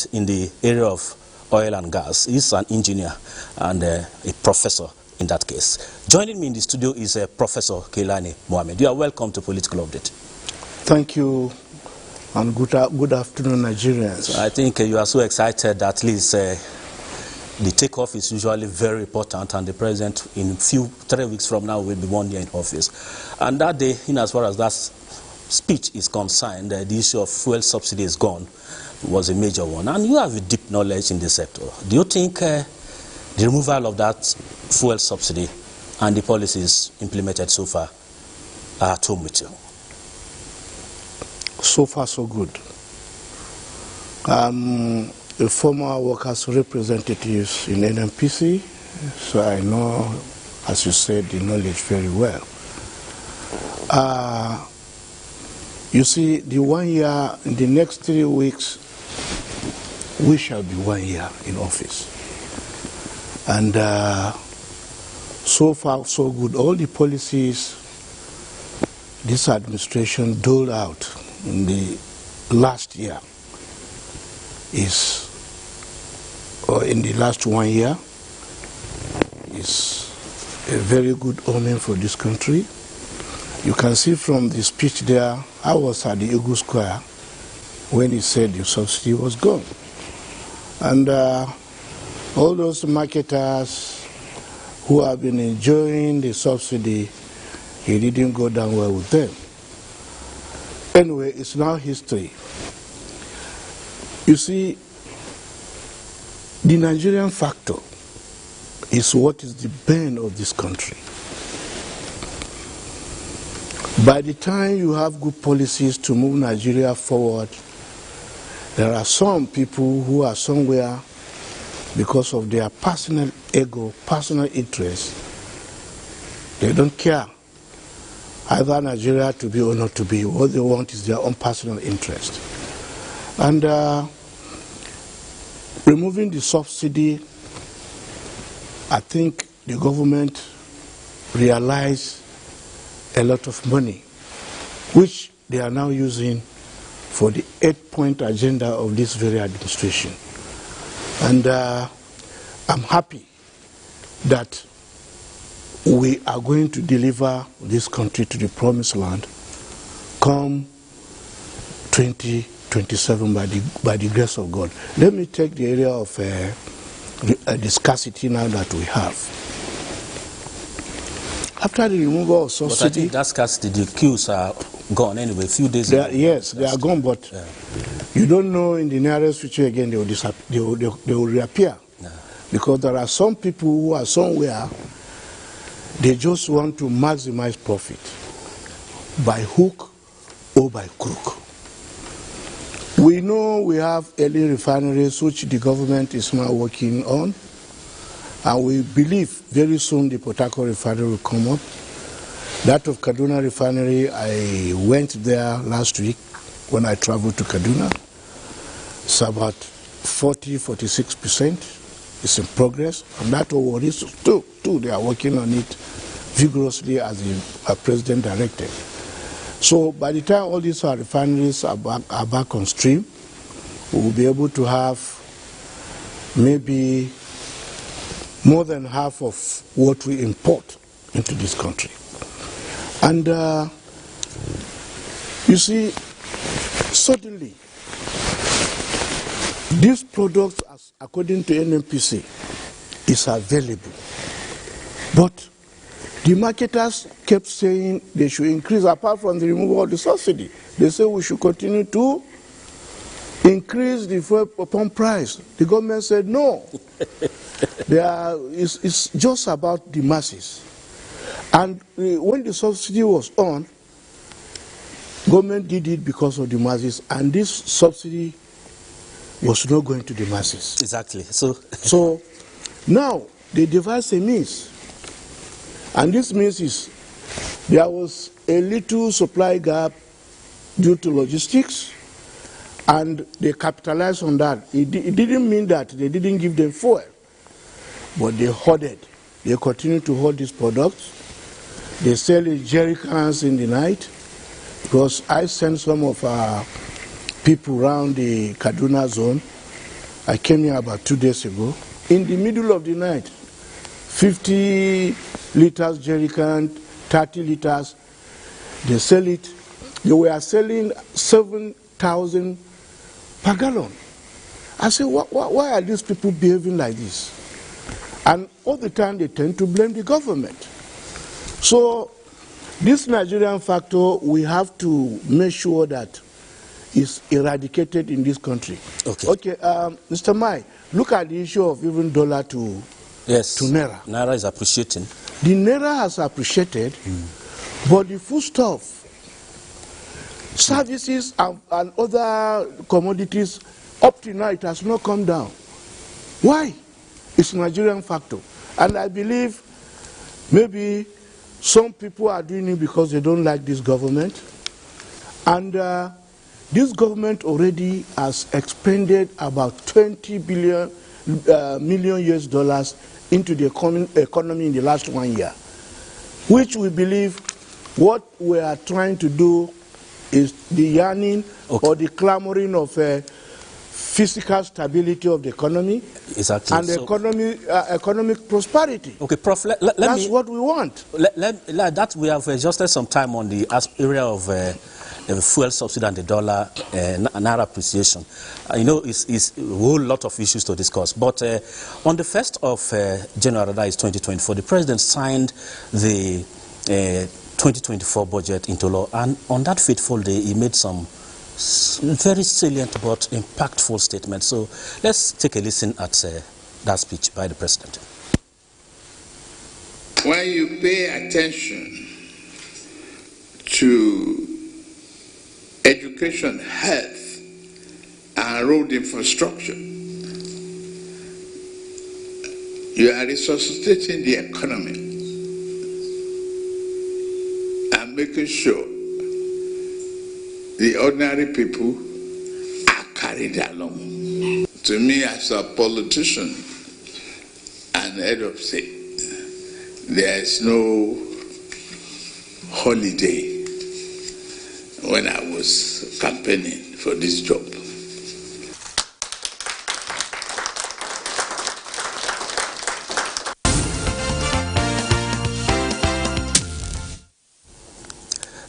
in the area of oil and gas. He's an engineer and a professor in that case. Joining me in the studio is Professor Keilani Mohammed. You are welcome to Political Update. Thank you, and good afternoon, Nigerians. So I think you are so excited that at least the takeoff is usually very important, and the president in 3 weeks from now will be 1 year in office. And that day, in as far as that speech is concerned, the issue of fuel subsidy is gone, was a major one. And you have a deep knowledge in the sector. Do you think the removal of that fuel subsidy and the policies implemented so far are at home with you? So far, so good. A former workers' representative in NMPC, so I know, as you said, the knowledge very well. You see, the 1 year, in the next 3 weeks, we shall be 1 year in office. And so far, so good. All the policies this administration doled out in the last year or in the last 1 year, is a very good omen for this country. You can see from the speech there, I was at the Eagle Square when he said the subsidy was gone. And all those marketers who have been enjoying the subsidy, he didn't go down well with them. Anyway, it's now history. You see, the Nigerian factor is what is the bane of this country. By the time you have good policies to move Nigeria forward, there are some people who are somewhere because of their personal ego, personal interest. They don't care either Nigeria to be or not to be. What they want is their own personal interest. And removing the subsidy, I think the government realized a lot of money, which they are now using for the 8-point agenda of this very administration. And I'm happy that we are going to deliver this country to the promised land come 2027 by the grace of God. Let me take the area of the scarcity now that we have. After the removal of subsidy... But I think that scarcity, the queues are gone anyway, a few days ago. Yes, they are gone, but you don't know in the nearest future again they will reappear. Yeah. Because there are some people who are somewhere, they just want to maximize profit by hook or by crook. We know we have early refineries which the government is now working on, and we believe very soon the Port Harcourt refinery will come up. That of Kaduna refinery, I went there last week when I traveled to Kaduna. It's about 40–46%. It's in progress, and that of Warris too. They are working on it vigorously as the president directed. So by the time all these refineries are back on stream, we will be able to have maybe more than half of what we import into this country. And you see, suddenly, these products, according to NMPC, is available. But the marketers kept saying they should increase, apart from the removal of the subsidy. They say we should continue to increase the fuel pump price. The government said no. It's just about the masses. And when the subsidy was on, government did it because of the masses, and this subsidy was not going to the masses. Exactly. So now they devised a means. And this means is there was a little supply gap due to logistics, and they capitalized on that. It didn't mean that they didn't give them fuel, but they hoarded. They continue to hoard these products. They sell in jerry cans in the night, because I sent some of our people around the Kaduna zone I came here about 2 days ago. In the middle of the night, 50 liters jerry can, 30 liters, they sell it. They were selling 7,000 per gallon. I said, why are these people behaving like this? And all the time they tend to blame the government. So this Nigerian factor, we have to make sure that is eradicated in this country. Okay, Mr. Mai, look at the issue of even dollar to Naira. Naira is appreciating. The Naira has appreciated, but the foodstuff, services and other commodities, up to now it has not come down. Why? It's a Nigerian factor. And I believe maybe some people are doing it because they don't like this government. And this government already has expended about 20 million US dollars into the economy in the last 1 year, which we believe what we are trying to do is the yearning or the clamoring of physical stability of the economy and economic prosperity. Okay, Prof, that's what we want. That we have adjusted some time on the area of the fuel subsidy and the dollar Naira appreciation. You know, it's a whole lot of issues to discuss. But on the 1st of January, that is 2024, the President signed the 2024 budget into law. And on that fateful day, he made some very salient but impactful statements. So let's take a listen at that speech by the President. When you pay attention to education, health, and road infrastructure, you are resuscitating the economy and making sure the ordinary people are carried along. To me, as a politician and head of state, there is no holiday when I was campaigning for this job.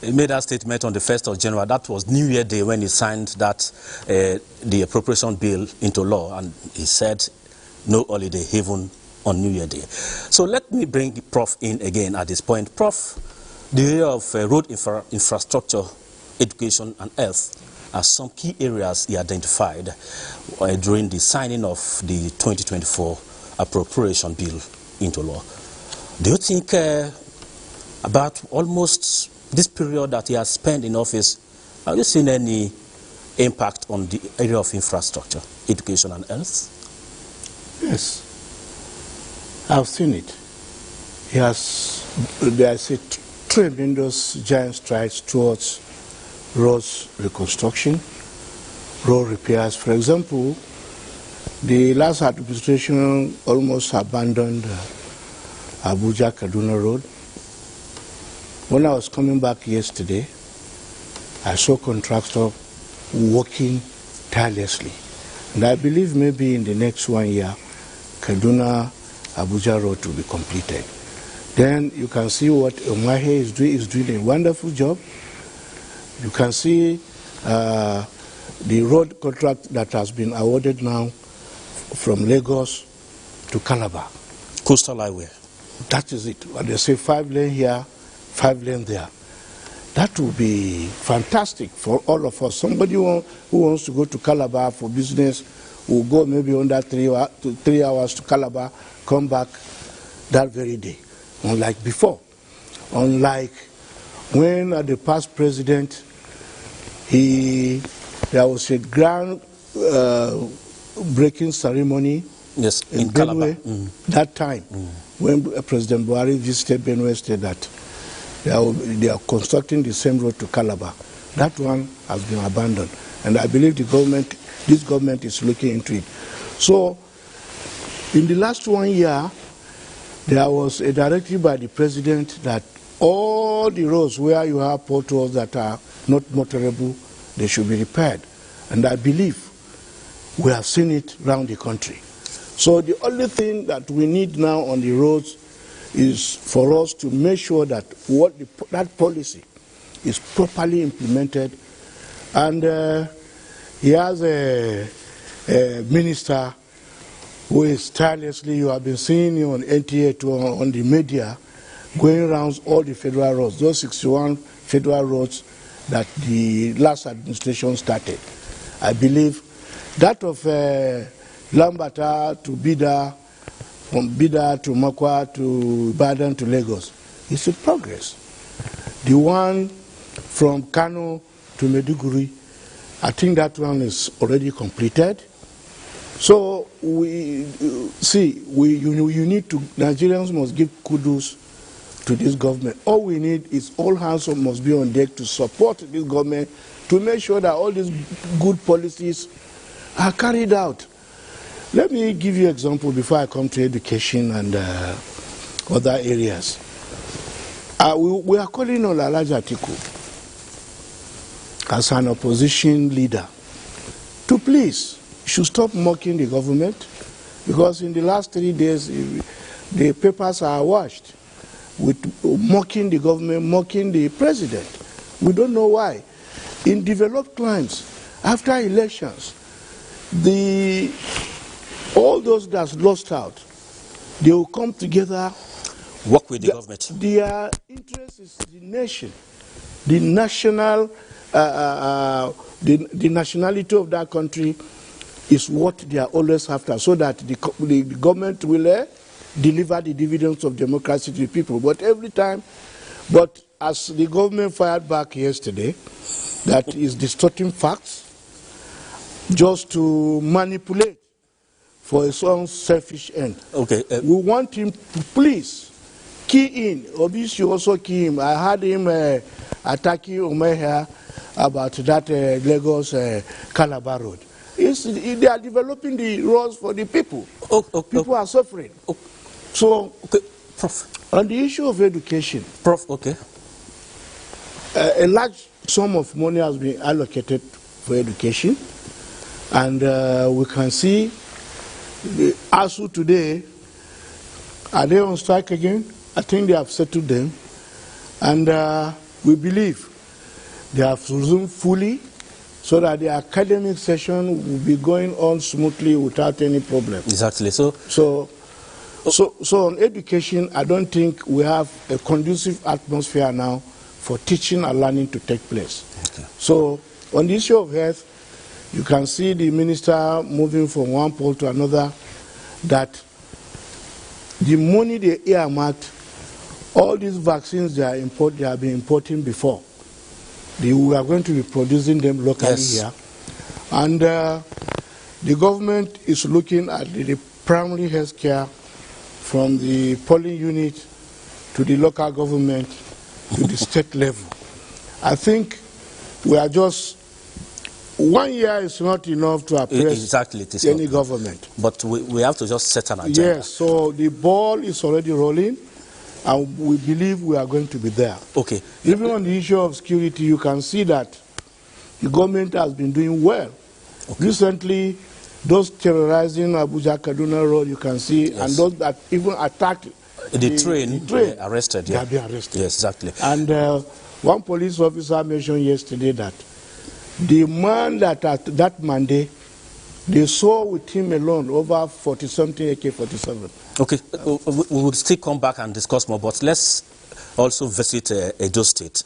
He made that statement on the 1st of January. That was New Year Day when he signed that the appropriation bill into law, and he said no holiday even on New Year Day. So let me bring the Prof in again at this point. Prof, the area of road infrastructure, education and health are some key areas he identified during the signing of the 2024 appropriation bill into law. Do you think about almost this period that he has spent in office, have you seen any impact on the area of infrastructure, education and health? Yes, I've seen it. There's a tremendous giant strides towards roads reconstruction, road repairs. For example, the last administration almost abandoned Abuja Kaduna Road. When I was coming back yesterday, I saw contractors working tirelessly. And I believe maybe in the next 1 year, Kaduna-Abuja Road will be completed. Then you can see what Umahe is doing. Is doing a wonderful job. You can see the road contract that has been awarded now from Lagos to Calabar. Coastal highway. That is it. They say 5 lane here, 5 lane there. That will be fantastic for all of us. Somebody who wants to go to Calabar for business will go maybe under 3 hours to Calabar, come back that very day. Unlike before. Unlike when the past president, there was a grand breaking ceremony in Benue that time when President Buhari visited Benue State that they are constructing the same road to Calabar. That one has been abandoned. And I believe this government is looking into it. So, in the last 1 year, there was a directive by the president that all the roads where you have potholes that are not motorable, they should be repaired. And I believe We have seen it around the country. So the only thing that we need now on the roads is for us to make sure that that policy is properly implemented. And he has a minister who is tirelessly, you have been seeing him on NTA on the media, going around all the federal roads, those 61 federal roads that the last administration started. I believe that of Lambata to Bida, from Bida to Makwa to Ibadan to Lagos is a progress. The one from Kano to Maiduguri, I think that one is already completed. So you need to, Nigerians must give kudos to this government. All we need is all hands must be on deck to support this government to make sure that all these good policies are carried out. Let me give you an example before I come to education and other areas. We are calling on Alhaji Atiku as an opposition leader to please, should stop mocking the government, because in the last 3 days the papers are washed with mocking the government, mocking the president. We don't know why. In developed climes, after elections, all those that lost out, they will come together, work with the government. Their interest is the nation, the national, the nationality of that country is what they are always after, so that the government will deliver the dividends of democracy to the people. But every time, as the government fired back yesterday, that is distorting facts just to manipulate for his own selfish end. Okay. We want him to please key in. Obi should also key him. I heard him attacking Umeha about that Lagos Calabar Road. They are developing the roads for the people. People are suffering. So, Prof, on the issue of education, Prof, okay, a large sum of money has been allocated for education, and we can see the ASU today. Are they on strike again? I think they have settled them, and we believe they have resumed fully, so that the academic session will be going on smoothly without any problem. Exactly. So on education, I don't think we have a conducive atmosphere now for teaching and learning to take place. Okay. So on the issue of health, you can see the minister moving from one pole to another, that the money they earmarked, all these vaccines they have been importing before. We are going to be producing them locally here. And the government is looking at the primary health care from the polling unit to the local government to the state level. I think we are just, 1 year is not enough to appraise any government. But we have to just set an agenda. Yes, so the ball is already rolling, and we believe we are going to be there. Okay. Even on the issue of security, you can see that the government has been doing well. Okay. Recently, those terrorizing Abuja Kaduna Road, you can see, and those that even attacked the train arrested. They have been arrested. Yes, exactly. And one police officer mentioned yesterday that the man that at that Monday, they saw with him alone over 40-something AK-47. Okay, we will still come back and discuss more, but let's also visit Edo State,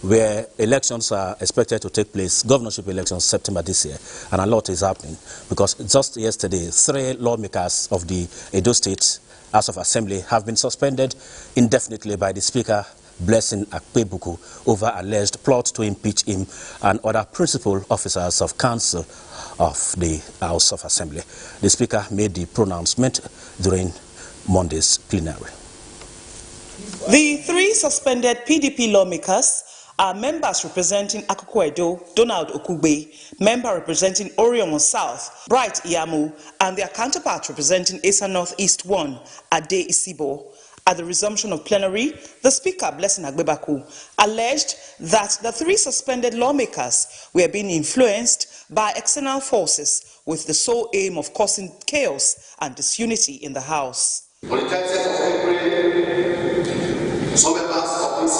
where elections are expected to take place, governorship elections September this year, and a lot is happening, because just yesterday, 3 lawmakers of the Edo State House of Assembly have been suspended indefinitely by the Speaker, Blessing Akpebuku, over alleged plot to impeach him and other principal officers of council of the House of Assembly. The Speaker made the pronouncement during Monday's plenary. The 3 suspended PDP lawmakers are members representing Akoko Edo, Donald Okugbe, member representing Oriomo South, Bright Iyamu, and their counterpart representing Esa North East 1, Ade Isibo. At the resumption of plenary, the Speaker, Blessing Agbebaku, alleged that the 3 suspended lawmakers were being influenced by external forces with the sole aim of causing chaos and disunity in the House. On the 30th of April, some members of this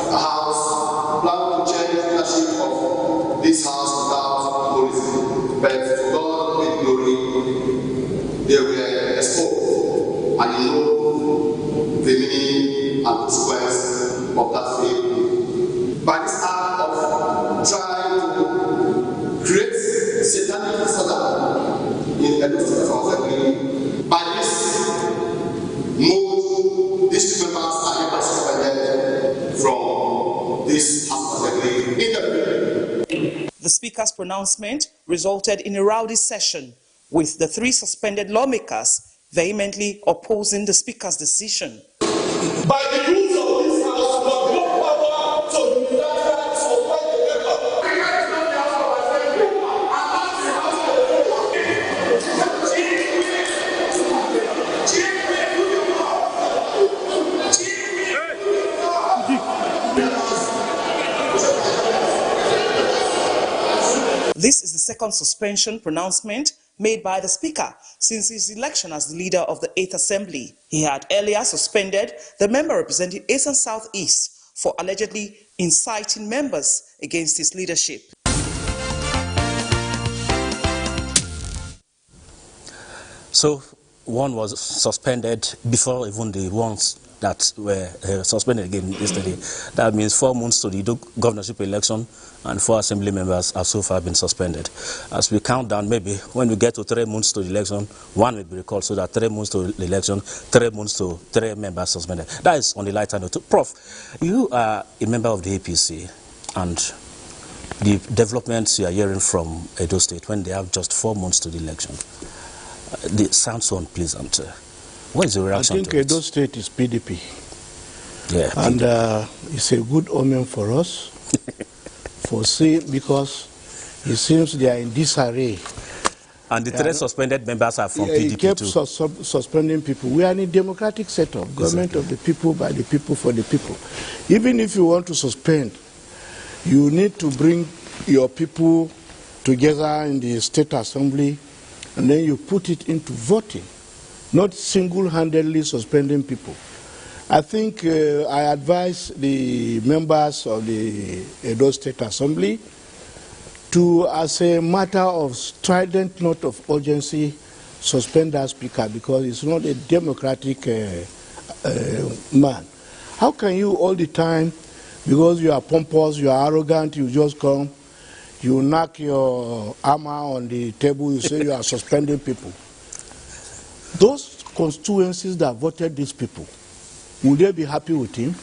House plan to change the leadership of this House without policy, but to God be the glory, they were exposed, and you know the meaning and consequence of that faith. By this act of trying to create satanic disorder in Edo State Assembly, by this move, these 2 members are ever suspended from this House Assembly indefinitely. The Speaker's pronouncement resulted in a rowdy session, with the 3 suspended lawmakers vehemently opposing the Speaker's decision. By the rules of this House, you have no power to unilaterally suspend the member. This is the second suspension pronouncement made by the Speaker since his election as the leader of the 8th Assembly. He had earlier suspended the member representing East and South East for allegedly inciting members against his leadership. So one was suspended before even the ones that were suspended again yesterday. That means 4 months to the governorship election, and 4 assembly members have so far been suspended. As we count down, maybe when we get to 3 months to the election, 1 will be recalled, so that 3 months to the election, 3 months to 3 members suspended. That is on the lighter note. Prof, you are a member of the APC, and the developments you are hearing from Edo State when they have just 4 months to the election, they sound so unpleasant. What is the reaction? I think Edo State is PDP. Yeah, and it's a good omen for us, because it seems they are in disarray. And the 3 suspended members are from PDP he kept too. Suspending people. We are in a democratic setup, government of the people, by the people, for the people. Even if you want to suspend, you need to bring your people together in the state assembly, and then you put it into voting, not single-handedly suspending people. I think I advise the members of the Edo State Assembly to, as a matter of strident note of urgency, suspend that speaker, because it's not a democratic man. How can you all the time, because you are pompous, you are arrogant, you just come, you knock your hammer on the table, you say you are suspending people? Those constituencies that voted these people, will they be happy with him?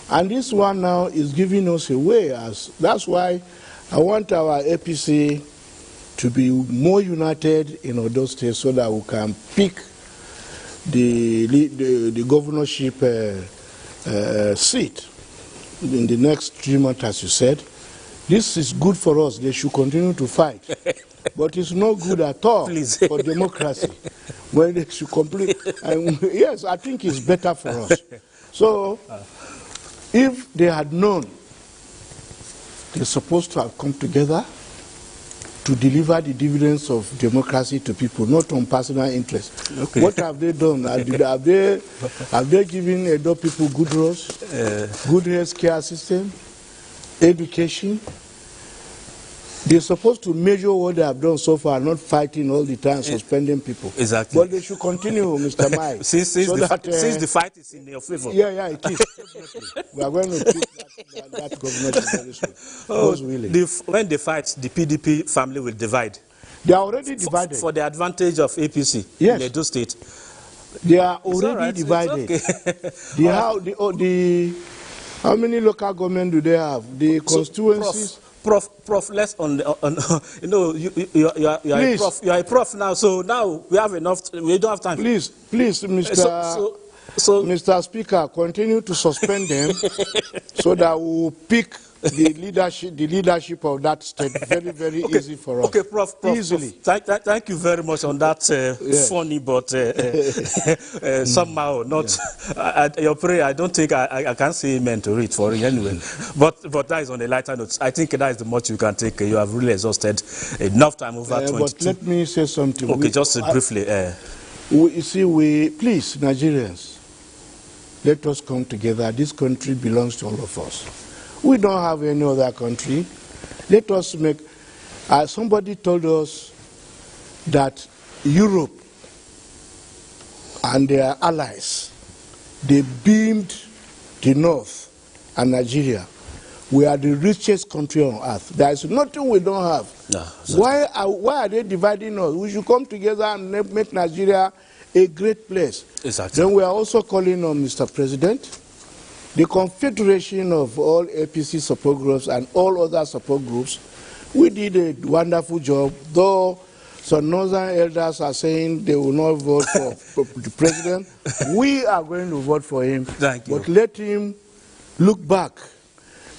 And this one now is giving us away. That's why I want our APC to be more united in Edo State, so that we can pick the governorship seat in the next 3 months, as you said. This is good for us. They should continue to fight. But it's not good at all for democracy when they should complete. And yes, I think it's better for us. So, if they had known, they're supposed to have come together to deliver the dividends of democracy to people, not on personal interest. Okay. What have they done? Have they given Edo people good roads, good health care system, education? They're supposed to measure what they have done so far, not fighting all the time, suspending people. Exactly. But they should continue, Mr. Mike. since the fight is in your favor. Yeah, it is. We are going to pick that government very soon. When they fight, the PDP family will divide. They are already divided. For the advantage of APC in Edo State. They are already divided. Okay. How many local government do they have? The constituencies. Prof, let's you know, you are a prof now, so now we have enough. We don't have time. Please, Mr. Speaker, continue to suspend them so that we will pick the leadership of that state very, very easy for us. Okay, Prof. Easily. Thank you very much on that funny, but somehow not. Your prayer, I don't think I can say amen to it for you anyway. But that is on a lighter note. I think that is the much you can take. You have really exhausted enough time over 22. But let me say something. Okay, just briefly. You see, please, Nigerians, let us come together. This country belongs to all of us. We don't have any other country. Let us make... somebody told us that Europe and their allies, they beamed the North and Nigeria. We are the richest country on earth. There is nothing we don't have. No, why are they dividing us? We should come together and make Nigeria a great place. Exactly. Then we are also calling on Mr. President, the confederation of all APC support groups and all other support groups. We did a wonderful job, though some northern elders are saying they will not vote for the president. We are going to vote for him. Thank you. But let him look back.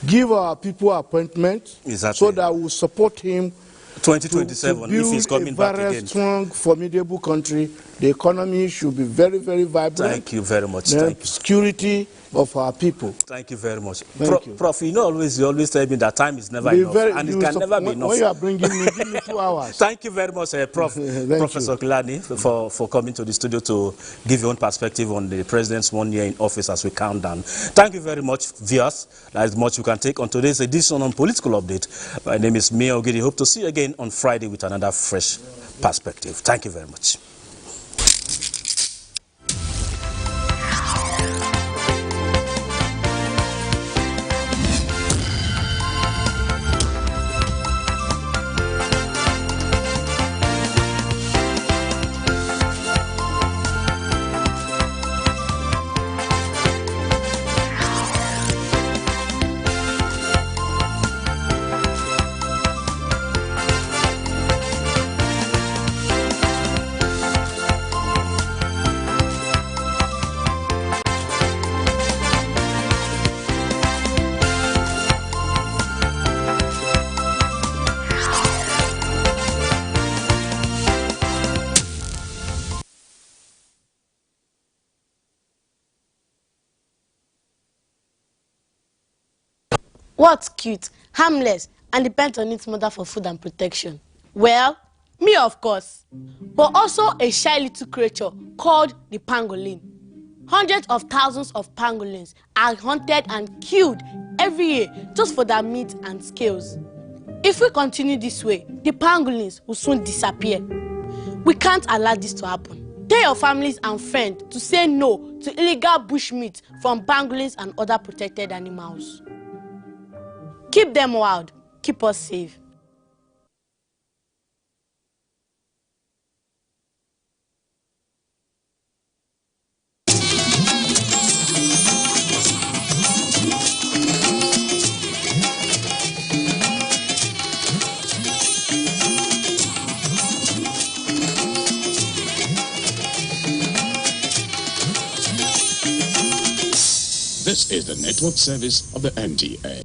Give our people appointment so that we support him 2027 if he's coming back again. A very strong, formidable country. The economy should be very, very vibrant. Thank you very much. Thank you. Security of our people. Thank you very much. Thank you. Prof, you always tell me that time is never enough, and it can never be enough. When you are bringing me, give me 2 hours. Thank you very much, Professor Kilani, for coming to the studio to give your own perspective on the president's 1 year in office as we count down. Thank you very much, viewers. That is much you can take on today's edition on Political Update. My name is Mia Ogidi. Hope to see you again on Friday with another fresh perspective. Thank you very much. What's cute, harmless, and depends on its mother for food and protection? Well, me of course, but also a shy little creature called the pangolin. Hundreds of thousands of pangolins are hunted and killed every year just for their meat and scales. If we continue this way, the pangolins will soon disappear. We can't allow this to happen. Tell your families and friends to say no to illegal bushmeat from pangolins and other protected animals. Keep them wild. Keep us safe. This is the network service of the NTA.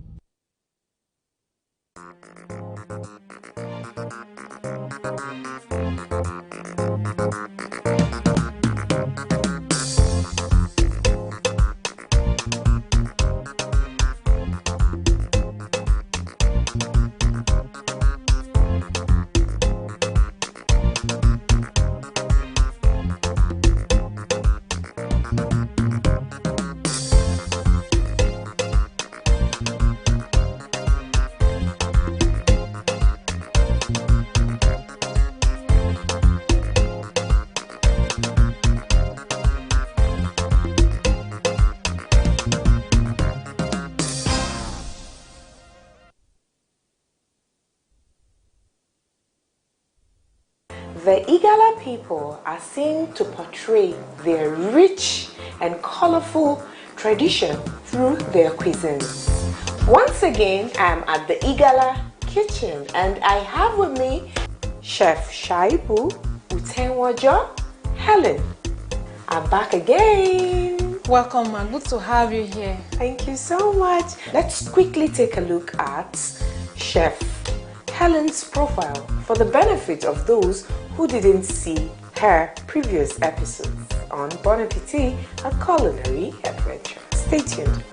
The Igala people are seen to portray their rich and colorful tradition through their cuisines. Once again, I'm at the Igala kitchen and I have with me Chef Shaibu, Utenwajo, Helen. I'm back again. Welcome, ma. Good to have you here. Thank you so much. Let's quickly take a look at Chef Helen's profile for the benefit of those who didn't see her previous episodes on Bon Appetit, a culinary adventure. Stay tuned.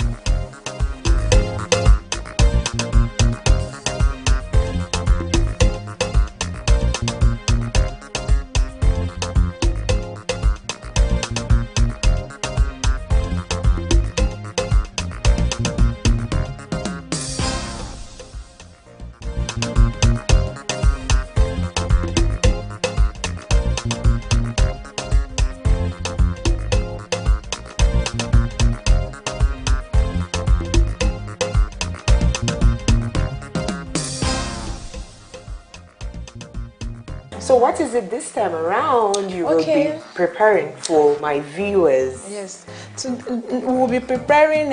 So what is it this time around you will be preparing for my viewers? Yes, we will be preparing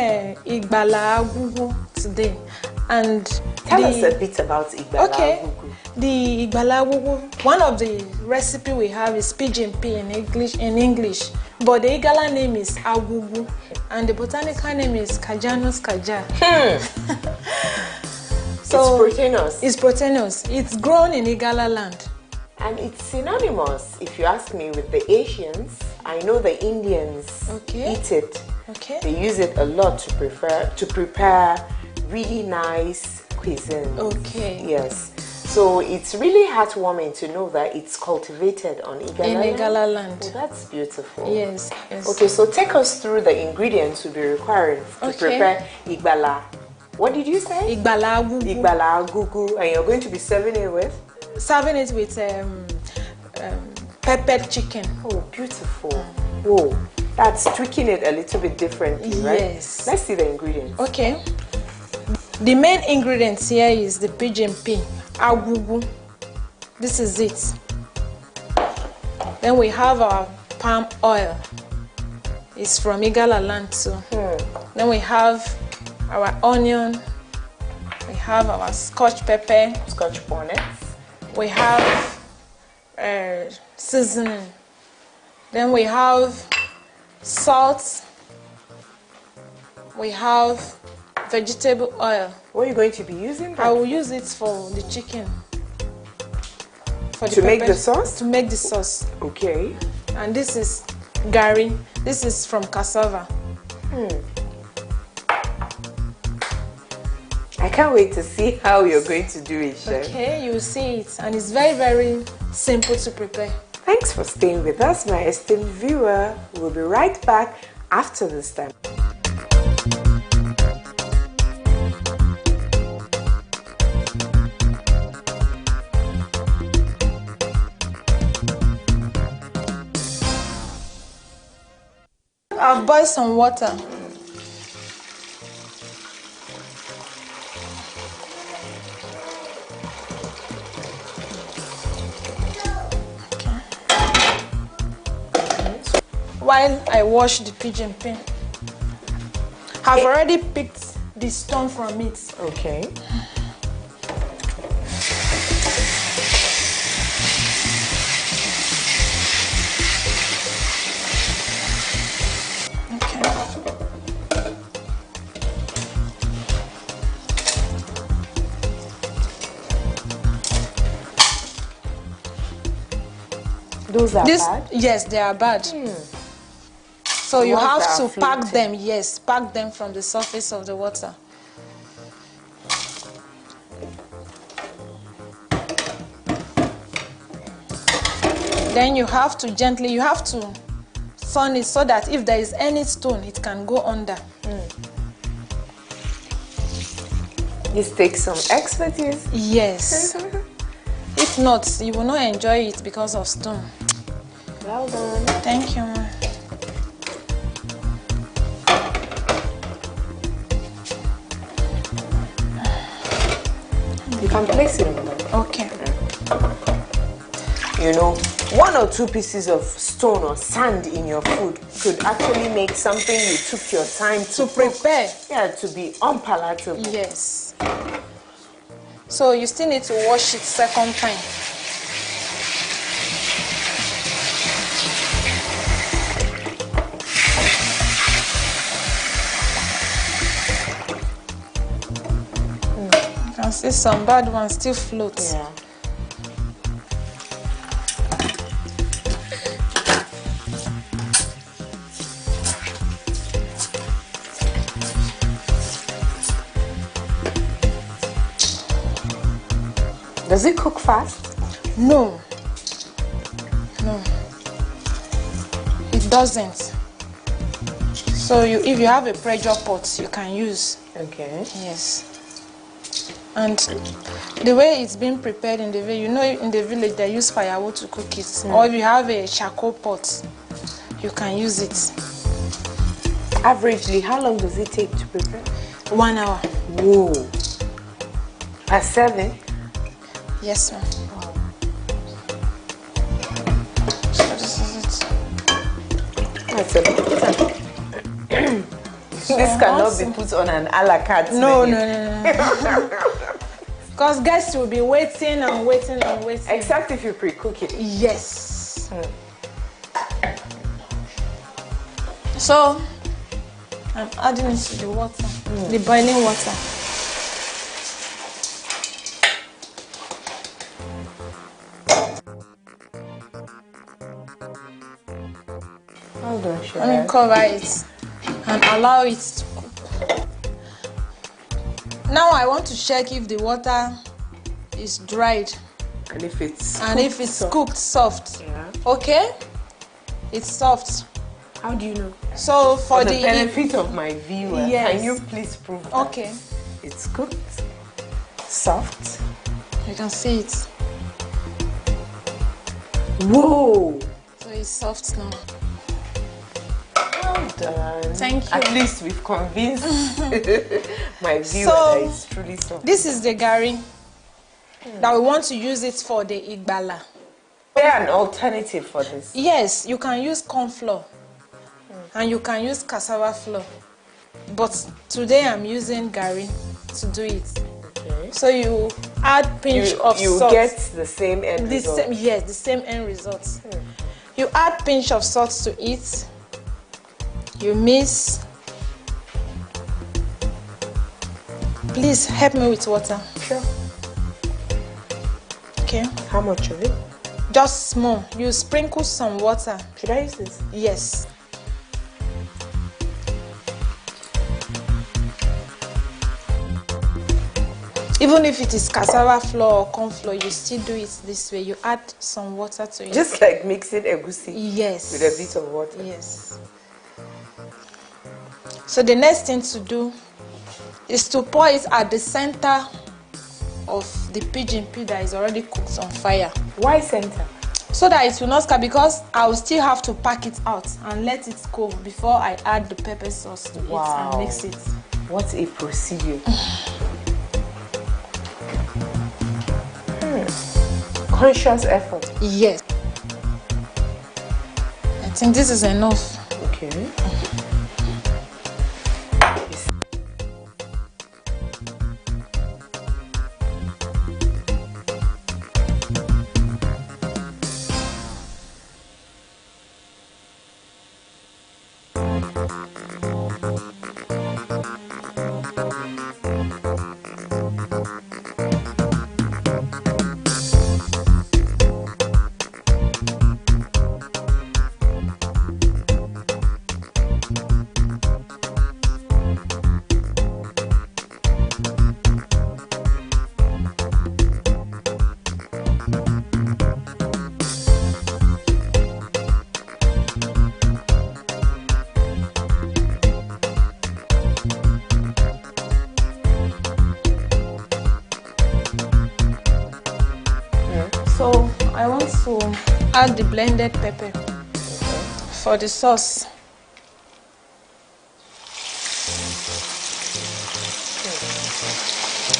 Igbala Agugu today. And tell us a bit about Igbala Agugu. The Igbala Agugu, one of the recipe we have is pigeon pea in English, but the Igala name is Agugu, and the botanical name is Cajanus caja. So it's proteinous. It's proteinous. It's grown in Igala land. And it's synonymous, if you ask me, with the Asians. I know the Indians eat it. They use it a lot to prepare really nice cuisine. Yes. So it's really heartwarming to know that it's cultivated on Igala land. Oh, that's beautiful. Yes. Okay, so take us through the ingredients we'll be requiring to prepare Igbala. What did you say? Igbala Agugu. Igbala Agugu. And you're going to be serving it with? Serving it with peppered chicken. Oh, beautiful. Whoa, that's tweaking it a little bit differently, right? Yes. Let's see the ingredients. Okay. The main ingredients here is the pigeon pea, agugu. This is it. Then we have our palm oil. It's from Igala land too. Then we have our onion. We have our scotch pepper. Scotch bonnets. We have seasoning. Then we have salt. We have vegetable oil. What are you going to be using? I will use it for the chicken. To make the sauce? To make the sauce. Okay. And this is gari. This is from cassava. I can't wait to see how you're going to do it, Chef. Okay, you'll see it. And it's very, very simple to prepare. Thanks for staying with us, my esteemed viewer. We'll be right back after this time. I've boiled some water. While I wash the pigeon pea, I've already picked the stone from it. Okay. Those are bad? Yes, they are bad. So you have to pack them, pack them from the surface of the water. Then you have to gently, turn it so that if there is any stone, it can go under. This takes some expertise. Yes. If not, you will not enjoy it because of stone. Well done. Thank you, ma. You can place it on them. Okay. You know, 1 or 2 pieces of stone or sand in your food could actually make something you took your time to prepare. Yeah, to be unpalatable. Yes. So you still need to wash it second time. see some bad ones still float. Yeah. Does it cook fast? No. No. It doesn't. So if you have a pressure pot, you can use. Okay. Yes. And the way it's been prepared in the village, you know, in the village they use firewood to cook it. Or if you have a charcoal pot, you can use it. Averagely, how long does it take to prepare? 1 hour. Whoa. Per serving? Yes, ma'am. Wow. So this is it. That's a lot. This cannot be put on an a la carte No, menu. no. Because guests will be waiting and waiting and waiting. Except if you pre-cook it. Yes. So, I'm adding it to the water, the boiling water. Hold on, sure. Let me cover it and allow it to cook. Now I want to check if the water is dried And if it's cooked soft. Yeah. Okay? It's soft. How do you know? So for the benefit of my viewer, Yes. can you please prove that? Okay. It's cooked, soft. You can see it. Whoa! So it's soft now. Well done. Thank you. At least we've convinced my viewer So, that it's truly soft. This is the gari that we want to use it for the igbala. Is there an alternative for this? Yes, you can use corn flour and you can use cassava flour. But today I'm using gari to do it. Okay. So you add pinch of you salt. get the same end the result. same, yes, the same end result. You add pinch of salt to it. You mix. Please help me with water. Sure. Okay. How much of it? Just small. You sprinkle some water. Should I use this? Yes. Even if it is cassava flour or corn flour, you still do it this way. You add some water to it. Just like mixing egusi yes. with a bit of water. Yes. So the next thing to do is to pour it at the center of the pigeon pea that is already cooked on fire. Why center? So that it will not scatter, because I will still have to pack it out and let it cool before I add the pepper sauce to it and mix it. What a procedure. Conscious effort. Yes. I think this is enough. Okay. So I want to add the blended pepper for the sauce.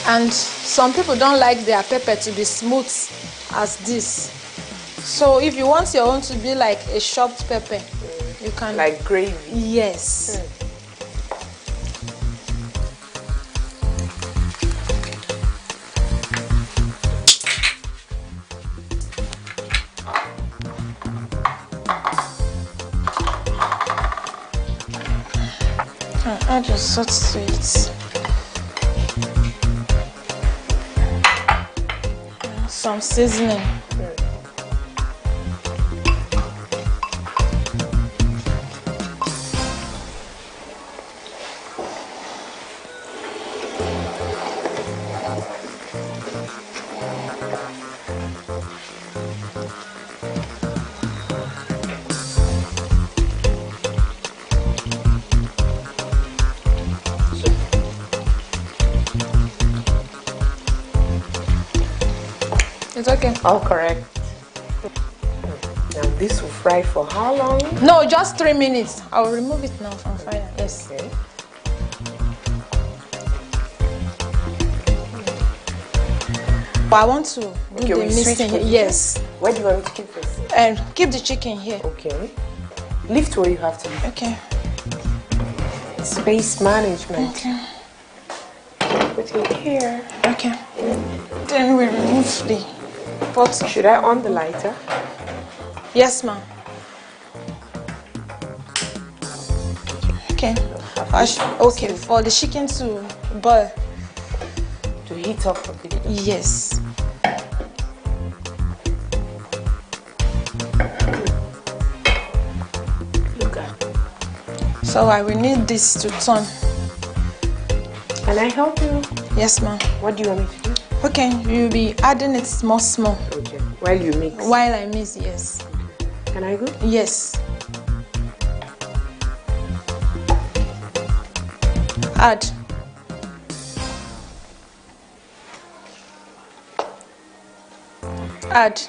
And some people don't like their pepper to be smooth as this. So if you want your own to be like a chopped pepper, you can... Like gravy? Yes. Add your salt to it. some seasoning. It's okay. All correct. Now this will fry for how long? No, just 3 minutes. I'll remove it now from fire. Yes. Okay. But I want to do the mixing. Yes. Where do you want me to keep this? And keep the chicken here. Okay. Lift where you have to. Okay. Space management. Okay. Put it here. Okay. Then we remove the pot. Should I on the lighter? Yes, ma'am. Okay. Okay, for the chicken to boil. To heat up a bit. Yes. Look at. So I will need this to turn. Can I help you? Yes, ma'am. What do you want me to do? Okay, you'll be adding it small. Okay. While you mix. While I mix, yes. Can I go? Yes. Add. Add.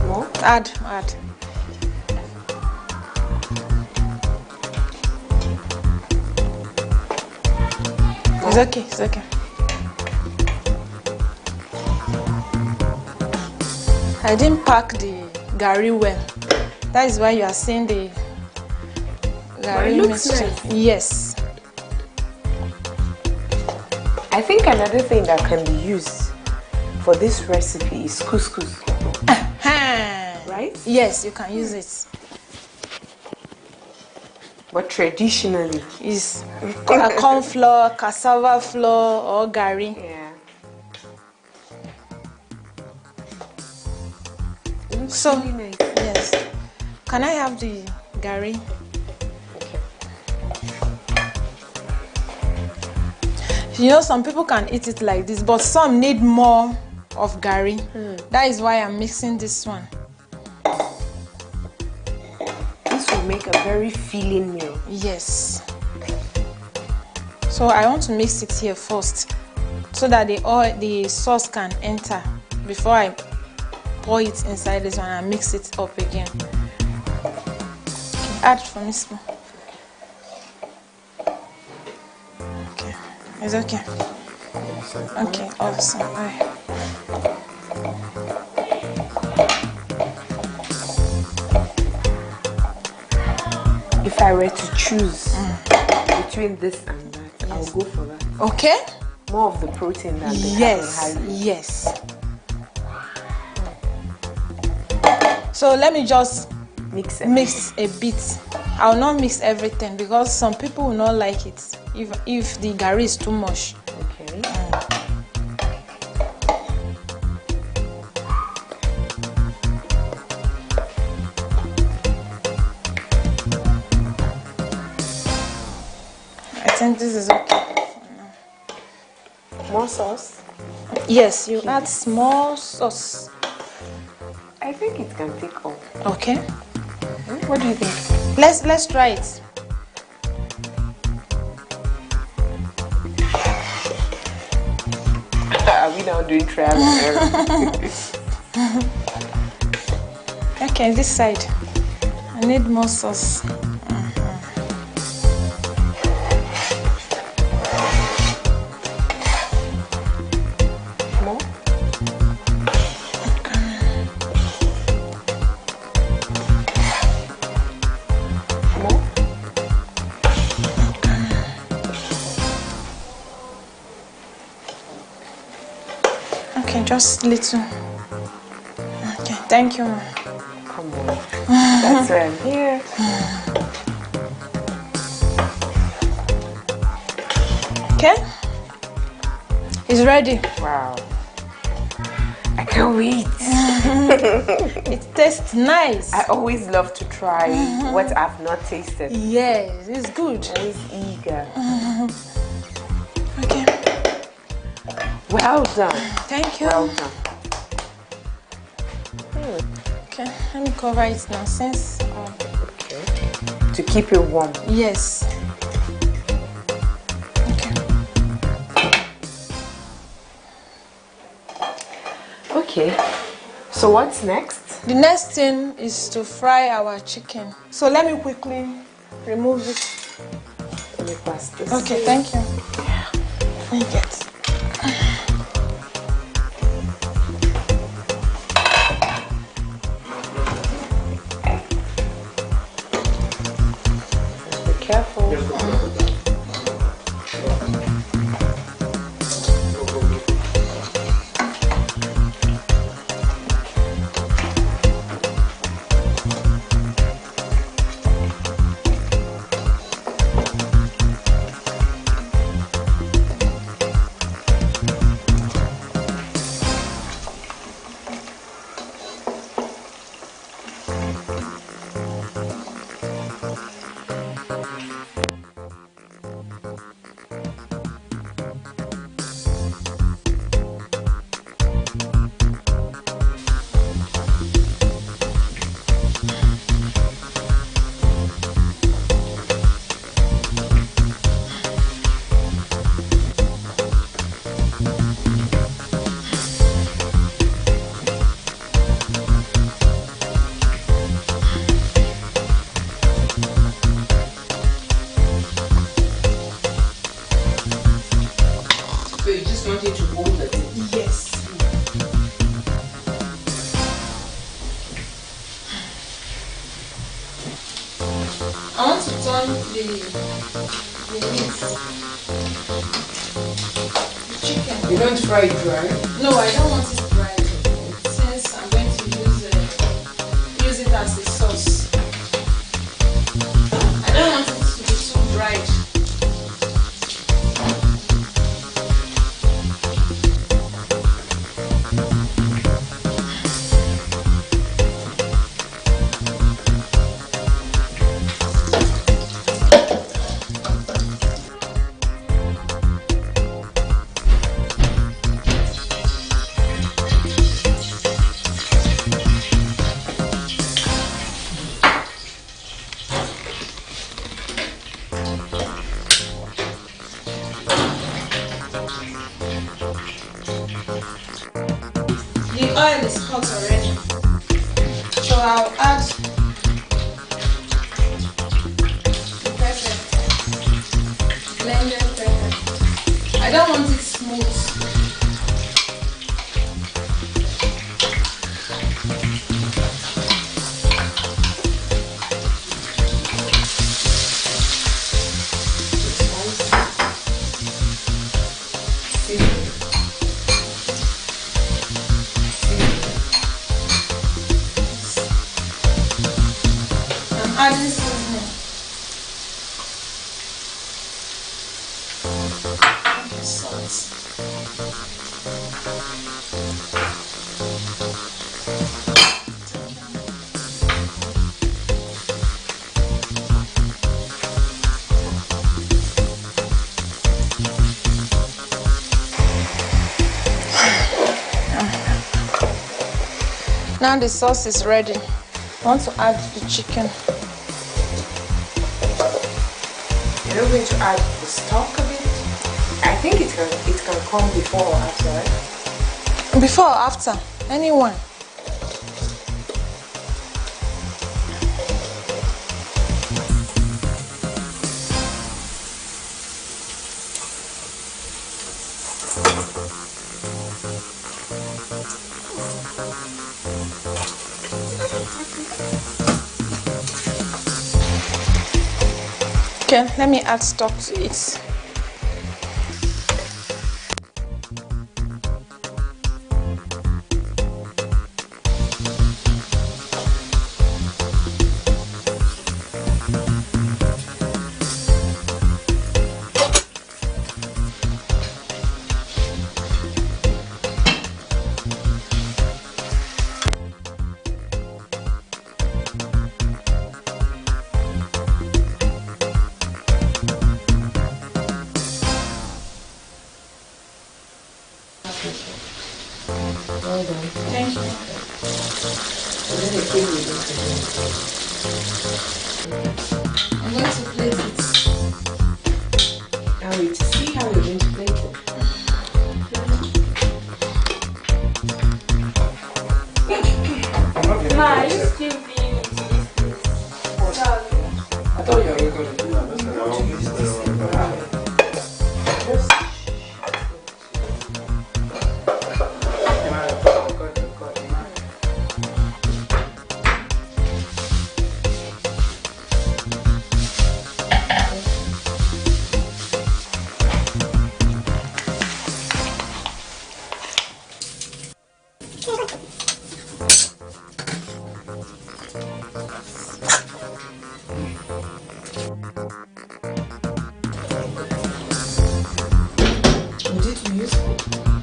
More? Add. It's okay, it's okay. I didn't pack the gari well. That is why you are seeing the gari mixture. Nice. Yes. I think another thing that can be used for this recipe is couscous. Right? Yes, you can use it. But traditionally, It's corn flour, cassava flour, or gari. yeah. So, Really nice. yes. Can I have the gari? Okay. You know, some people can eat it like this, but some need more of gari. That is why I'm mixing this one. This will make a very filling meal. Yes. So I want to mix it here first, so that the sauce can enter before I pour it inside this one and mix it up again. Okay, add for me small. Okay, it's okay. Okay, awesome. All right. If I were to choose between this and that, I'll go for that. Okay. More of the protein than the Yes. carbohydrate. Yes. So let me just Mix a bit. I'll not mix everything because some people will not like it if the gari is too much. Okay. I think this is okay. More sauce? Yes, you add small sauce. I think it can take all. Okay. What do you think? Let's try it. Are we now doing trial and error? Okay, this side. I need more sauce. More? More? Okay, just little. Okay, thank you, ma. Come on. That's why I'm here. Okay. It's ready. Wow. I can't wait. It tastes nice. I always love to try what I've not tasted. Yes, it's good. Always eager. Okay. Well done. Thank you. Well done. Okay, let me cover it now since. Okay. To keep it warm. Yes. Okay. So what's next? The next thing is to fry our chicken. So let me quickly remove it. Let me pass this. Okay, thank you. Let me get. Be careful. I want to turn the meat. The chicken. You don't fry it dry? No, I don't want it dry. Since I'm going to use it as a sauce. I don't want it to be too dried. The oil is hot already, so I'll add the pepper, blended pepper. I don't want it smooth. I'm adding seasoning. Okay, salt. Now the sauce is ready. I want to add the chicken. You're not going to add the stock of it? I think it can come before or after, right? Before or after? Anyone. Okay, let me add stock to it. Well done. Thank you. And then the cake will I'm going to plate it. Now wait to see how you're going to plate it. Ma, are you still being into this place? I thought you were going to do that.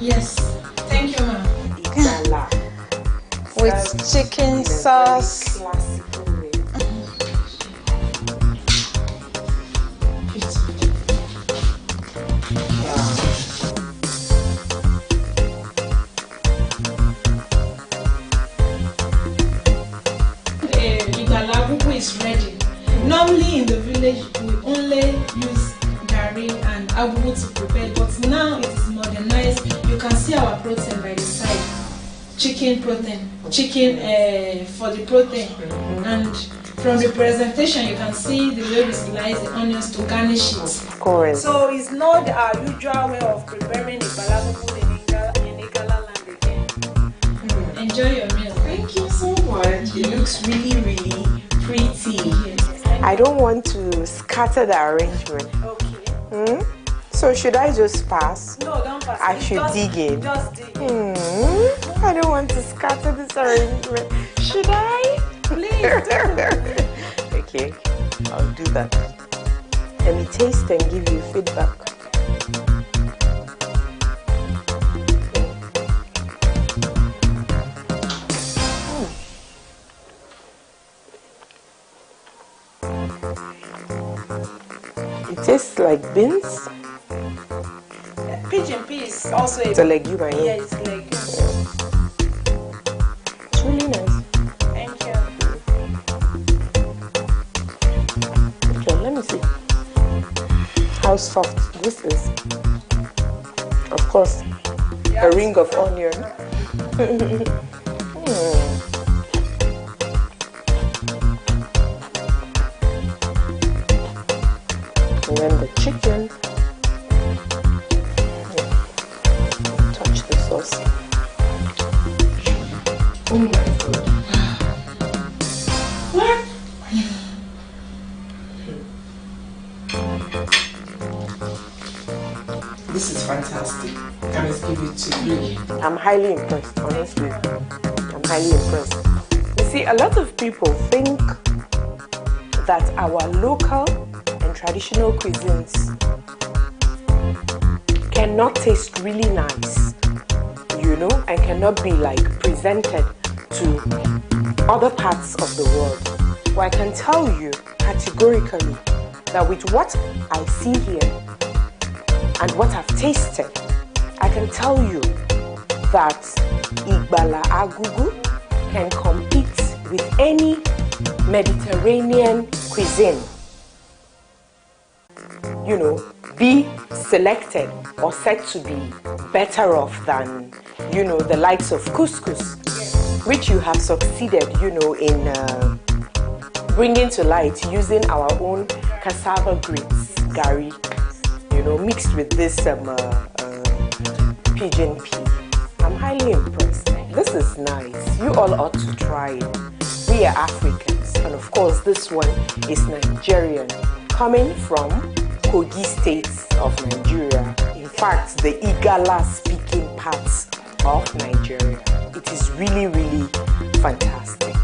Yes. Thank you, ma. Igala. With chicken sauce. Classical way. Igala bubu is ready. Normally in the village we only use gari and abubu to prepare, but now it is modernized. You can see our protein by the side. Chicken protein, chicken for the protein, and from the presentation you can see the way we slice the onions to garnish it. Of course. So it's not our usual way of preparing Igala bubu in Igala land again. Enjoy your meal. Thank you so much. It looks really, really pretty. Yes. I don't want to scatter the arrangement. Okay. So should I just pass? No, don't pass. I should dig in. Just dig in. I don't want to scatter this arrangement. Should I? Please do. Okay, I'll do that. Let me taste and give you feedback. It tastes like beans. Pigeon pea is also It's a legume, yeah, yeah. it's like It's really nice. thank you. Okay, let me see how soft this is. Of course, a ring of onion. And then the chicken. Touch the sauce. Oh my god. What? This is fantastic. Can I give it to you? I'm highly impressed, honestly. I'm highly impressed. You see, a lot of people think that our local and traditional cuisines cannot taste really nice, you know, and cannot be like presented to other parts of the world. Well, I can tell you categorically that with what I see here and what I've tasted, I can tell you that Igbala Agugu can compete with any Mediterranean cuisine. You know, be selected or said to be better off than, you know, the likes of couscous, which you have succeeded, you know, in bringing to light using our own cassava grits, gari, you know, mixed with this pigeon pea. I'm highly impressed. This is nice. You all ought to try it. We are Africans, and of course this one is Nigerian, coming from Kogi State of Nigeria. In fact, the Igala speaking parts of Nigeria. It is really, really fantastic.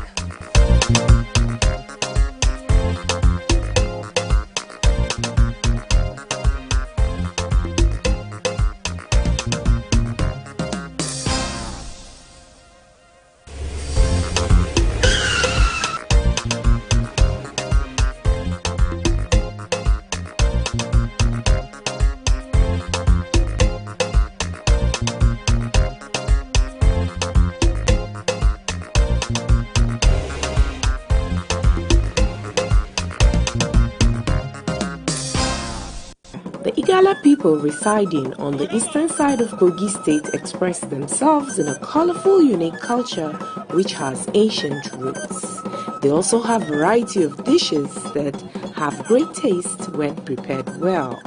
Igala people residing on the eastern side of Kogi State express themselves in a colorful, unique culture which has ancient roots. They also have a variety of dishes that have great taste when prepared well.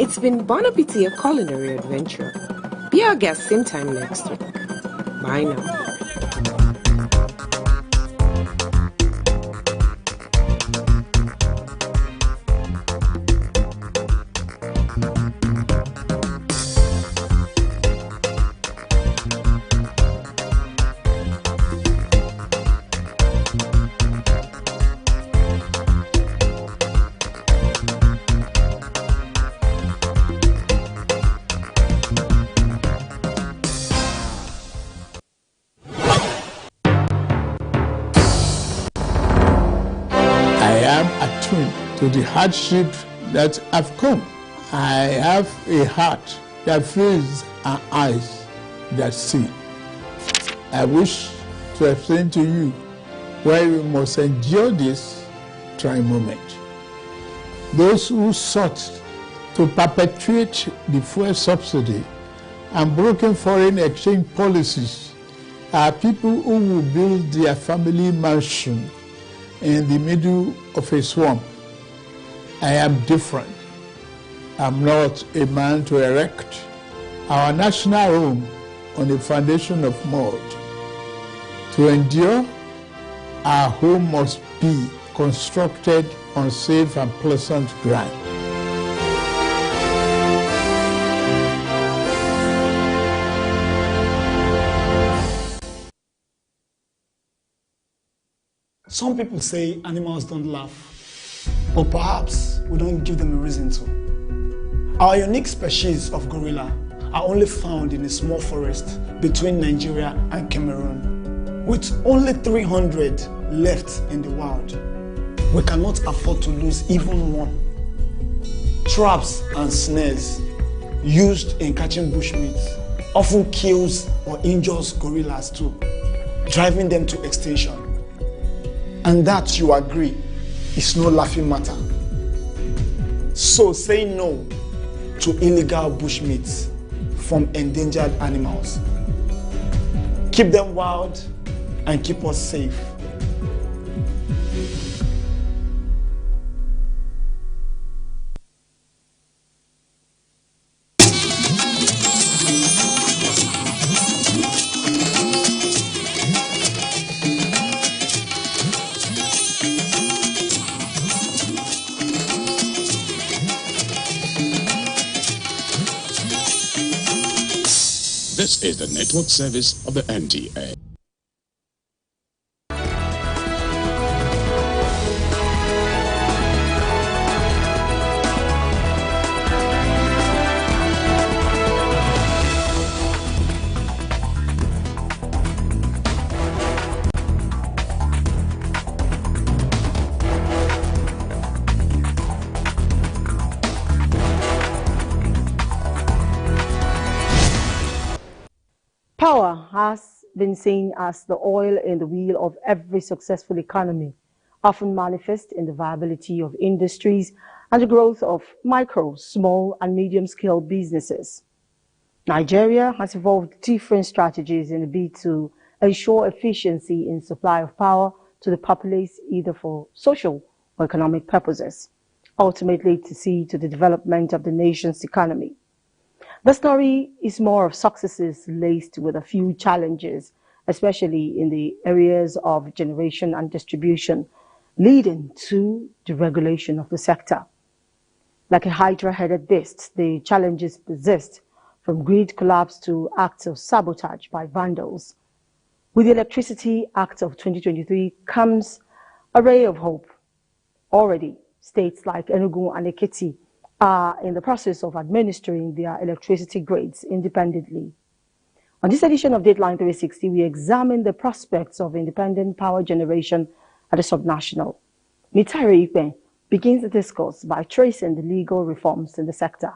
It's been bon appetit, a culinary adventure. Be our guest same time next week. Bye now. To the hardship that have come. I have a heart that feels and eyes that see. I wish to explain to you why we must endure this trying moment. Those who sought to perpetuate the fuel subsidy and broken foreign exchange policies are people who will build their family mansion in the middle of a swamp. I am different. I'm not a man to erect our national home on a foundation of mud. To endure, our home must be constructed on safe and pleasant ground. Some people say animals don't laugh. But perhaps we don't give them a reason to. Our unique species of gorilla are only found in a small forest between Nigeria and Cameroon. With only 300 left in the wild, we cannot afford to lose even one. Traps and snares used in catching bushmeat often kills or injures gorillas too, driving them to extinction. And that, you agree, is no laughing matter. So say no to illegal bushmeat from endangered animals. Keep them wild and keep us safe. This is the network service of the NTA. Power has been seen as the oil in the wheel of every successful economy, often manifest in the viability of industries and the growth of micro, small and medium-scale businesses. Nigeria has evolved different strategies in a bid to ensure efficiency in supply of power to the populace, either for social or economic purposes, ultimately to see to the development of the nation's economy. The story is more of successes laced with a few challenges, especially in the areas of generation and distribution, leading to deregulation of the sector. Like a hydra-headed beast, the challenges persist, from grid collapse to acts of sabotage by vandals. With the Electricity Act of 2023 comes a ray of hope. Already, states like Enugu and Ekiti are in the process of administering their electricity grids independently. On this edition of Dateline 360, we examine the prospects of independent power generation at the subnational. Mitari Ipe begins the discourse by tracing the legal reforms in the sector.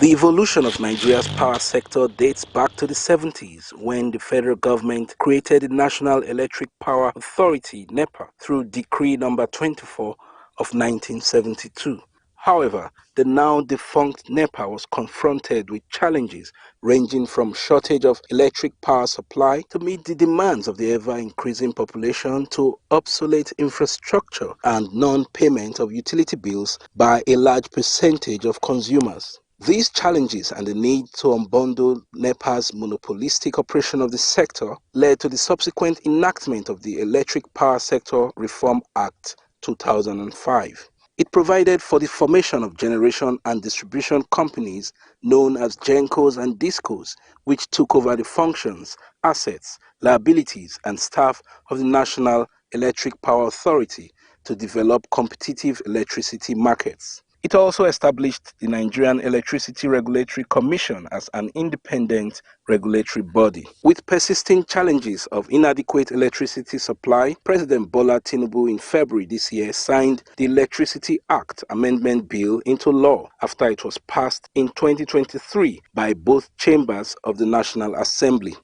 The evolution of Nigeria's power sector dates back to the 70s, when the federal government created the National Electric Power Authority, NEPA, through Decree number 24 of 1972. However, the now defunct NEPA was confronted with challenges ranging from shortage of electric power supply to meet the demands of the ever-increasing population to obsolete infrastructure and non-payment of utility bills by a large percentage of consumers. These challenges and the need to unbundle NEPA's monopolistic operation of the sector led to the subsequent enactment of the Electric Power Sector Reform Act 2005. It provided for the formation of generation and distribution companies known as GENCOs and DISCOs, which took over the functions, assets, liabilities, and staff of the National Electric Power Authority to develop competitive electricity markets. It also established the Nigerian Electricity Regulatory Commission as an independent regulatory body. With persisting challenges of inadequate electricity supply, President Bola Tinubu in February this year signed the Electricity Act Amendment Bill into law after it was passed in 2023 by both chambers of the National Assembly.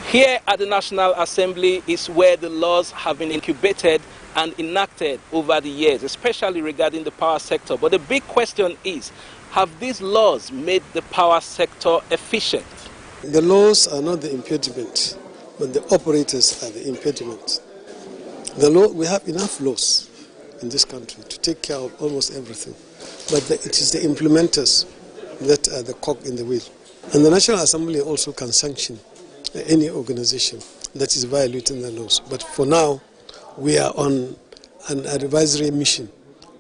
Here at the National Assembly is where the laws have been incubated and enacted over the years, especially regarding the power sector. But the big question is, have these laws made the power sector efficient? The laws are not the impediment, but the operators are the impediment. We have enough laws in this country to take care of almost everything, but it is the implementers that are the cog in the wheel. And the National Assembly also can sanction any organization that is violating the laws. But for now, we are on an advisory mission.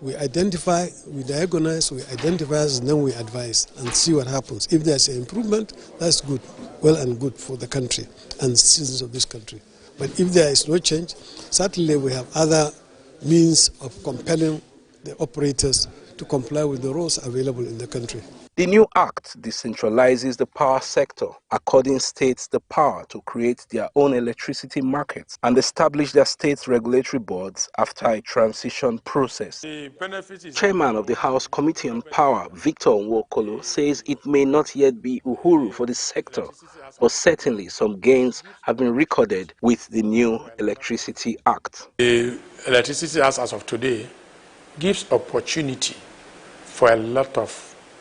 We identify, we diagnose, we identify, and then we advise and see what happens. If there's an improvement, that's good, well and good for the country and citizens of this country. But if there is no change, certainly we have other means of compelling the operators to comply with the rules available in the country. The new act decentralizes the power sector, according states the power to create their own electricity markets and establish their state's regulatory boards after a transition process. Chairman of the House Committee on Power, Victor Nwokolo, says it may not yet be uhuru for the sector, but certainly some gains have been recorded with the new Electricity Act. The Electricity Act as of today gives opportunity for a lot of